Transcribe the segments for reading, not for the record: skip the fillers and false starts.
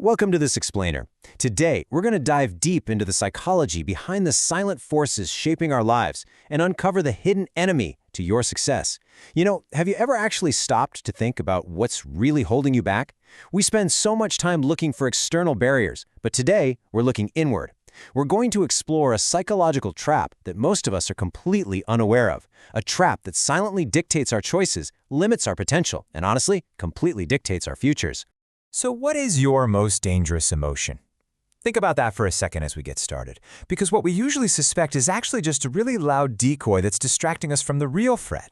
Welcome to This Explainer. Today, we're going to dive deep into the psychology behind the silent forces shaping our lives and uncover the hidden enemy to your success. Have you ever actually stopped to think about what's really holding you back? We spend so much time looking for external barriers, but today, we're looking inward. We're going to explore a psychological trap that most of us are completely unaware of, a trap that silently dictates our choices, limits our potential, and honestly, completely dictates our futures. So what is your most dangerous emotion? Think about that for a second as we get started, because what we usually suspect is actually just a really loud decoy that's distracting us from the real threat.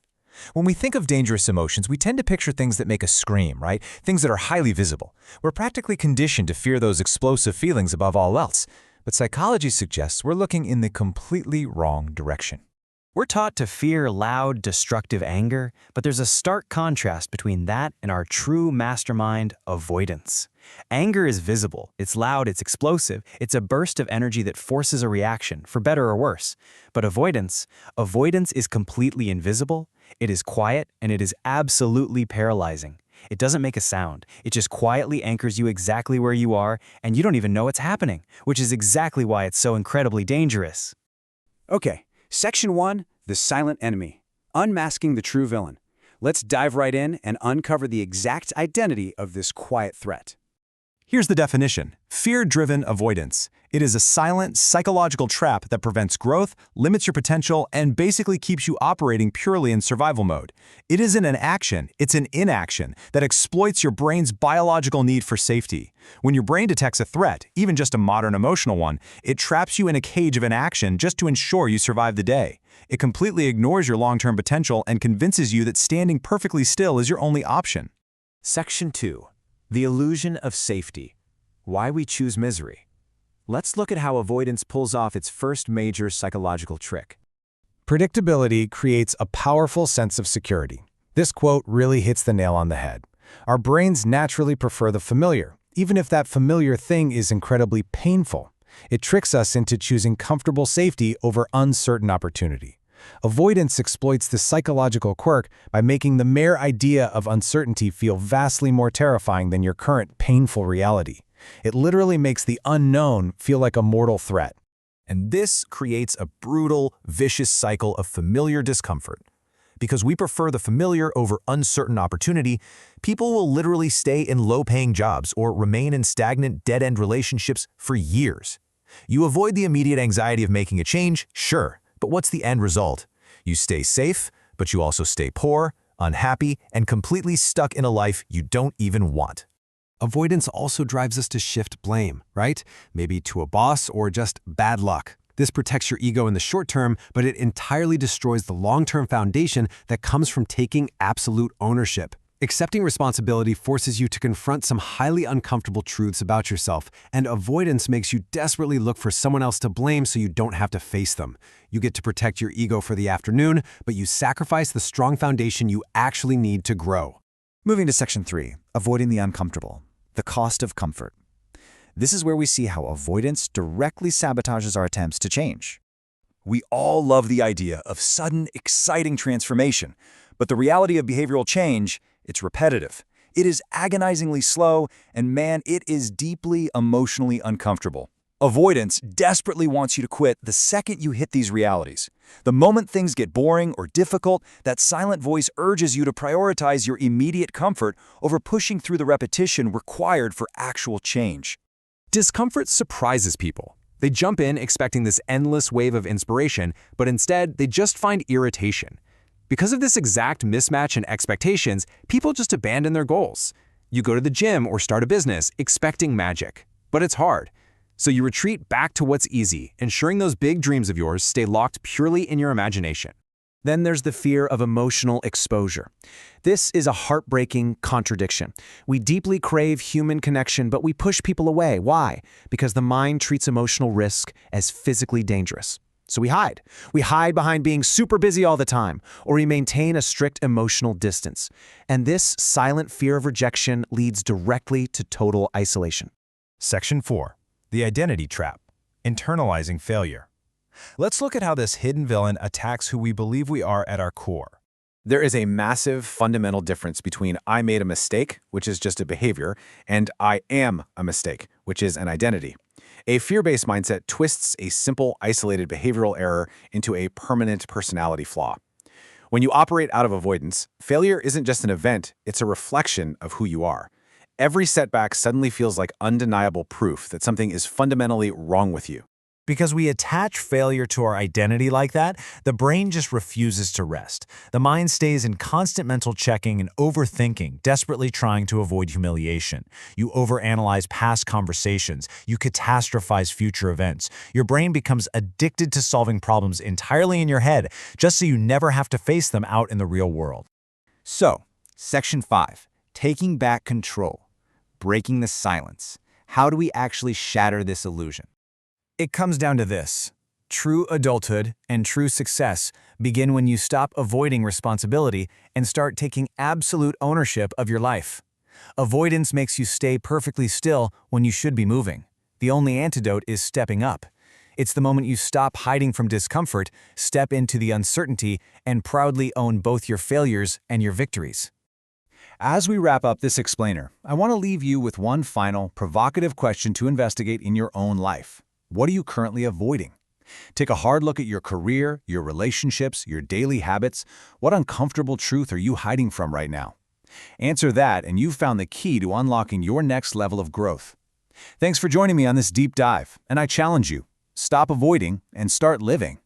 When we think of dangerous emotions, we tend to picture things that make us scream, right? Things that are highly visible. We're practically conditioned to fear those explosive feelings above all else. But psychology suggests we're looking in the completely wrong direction. We're taught to fear loud, destructive anger, but there's a stark contrast between that and our true mastermind, avoidance. Anger is visible, it's loud, it's explosive, it's a burst of energy that forces a reaction, for better or worse. But avoidance is completely invisible, it is quiet, and it is absolutely paralyzing. It doesn't make a sound. It just quietly anchors you exactly where you are, and you don't even know it's happening, which is exactly why it's so incredibly dangerous. Okay, Section 1, the silent enemy, unmasking the true villain. Let's dive right in and uncover the exact identity of this quiet threat. Here's the definition: fear-driven avoidance. It is a silent, psychological trap that prevents growth, limits your potential, and basically keeps you operating purely in survival mode. It isn't an action, it's an inaction that exploits your brain's biological need for safety. When your brain detects a threat, even just a modern emotional one, it traps you in a cage of inaction just to ensure you survive the day. It completely ignores your long-term potential and convinces you that standing perfectly still is your only option. Section 2. The illusion of safety. Why we choose misery. Let's look at how avoidance pulls off its first major psychological trick. Predictability creates a powerful sense of security. This quote really hits the nail on the head. Our brains naturally prefer the familiar, even if that familiar thing is incredibly painful. It tricks us into choosing comfortable safety over uncertain opportunity. Avoidance exploits this psychological quirk by making the mere idea of uncertainty feel vastly more terrifying than your current painful reality. It literally makes the unknown feel like a mortal threat. And this creates a brutal, vicious cycle of familiar discomfort. Because we prefer the familiar over uncertain opportunity, people will literally stay in low-paying jobs or remain in stagnant, dead-end relationships for years. You avoid the immediate anxiety of making a change, sure, but what's the end result? You stay safe, but you also stay poor, unhappy, and completely stuck in a life you don't even want. Avoidance also drives us to shift blame, right? Maybe to a boss or just bad luck. This protects your ego in the short term, but it entirely destroys the long-term foundation that comes from taking absolute ownership. Accepting responsibility forces you to confront some highly uncomfortable truths about yourself, and avoidance makes you desperately look for someone else to blame so you don't have to face them. You get to protect your ego for the afternoon, but you sacrifice the strong foundation you actually need to grow. Moving to Section 3, avoiding the uncomfortable, the cost of comfort. This is where we see how avoidance directly sabotages our attempts to change. We all love the idea of sudden, exciting transformation, but the reality of behavioral change, it's repetitive. It is agonizingly slow, and man, it is deeply emotionally uncomfortable. Avoidance desperately wants you to quit the second you hit these realities. The moment things get boring or difficult, that silent voice urges you to prioritize your immediate comfort over pushing through the repetition required for actual change. Discomfort surprises people. They jump in expecting this endless wave of inspiration, but instead they just find irritation. Because of this exact mismatch in expectations, people just abandon their goals. You go to the gym or start a business expecting magic, but it's hard. So you retreat back to what's easy, ensuring those big dreams of yours stay locked purely in your imagination. Then there's the fear of emotional exposure. This is a heartbreaking contradiction. We deeply crave human connection, but we push people away. Why? Because the mind treats emotional risk as physically dangerous. So we hide. We hide behind being super busy all the time, or we maintain a strict emotional distance. And this silent fear of rejection leads directly to total isolation. Section 4. The identity trap. Internalizing failure. Let's look at how this hidden villain attacks who we believe we are at our core. There is a massive fundamental difference between I made a mistake, which is just a behavior, and I am a mistake, which is an identity. A fear-based mindset twists a simple, isolated behavioral error into a permanent personality flaw. When you operate out of avoidance, failure isn't just an event, it's a reflection of who you are. Every setback suddenly feels like undeniable proof that something is fundamentally wrong with you. Because we attach failure to our identity like that, the brain just refuses to rest. The mind stays in constant mental checking and overthinking, desperately trying to avoid humiliation. You overanalyze past conversations. You catastrophize future events. Your brain becomes addicted to solving problems entirely in your head, just so you never have to face them out in the real world. So, Section 5, taking back control, breaking the silence. How do we actually shatter this illusion? It comes down to this. True adulthood and true success begin when you stop avoiding responsibility and start taking absolute ownership of your life. Avoidance makes you stay perfectly still when you should be moving. The only antidote is stepping up. It's the moment you stop hiding from discomfort, step into the uncertainty, and proudly own both your failures and your victories. As we wrap up this explainer, I want to leave you with one final, provocative question to investigate in your own life. What are you currently avoiding? Take a hard look at your career, your relationships, your daily habits. What uncomfortable truth are you hiding from right now? Answer that, and you've found the key to unlocking your next level of growth. Thanks for joining me on this deep dive, and I challenge you, stop avoiding and start living.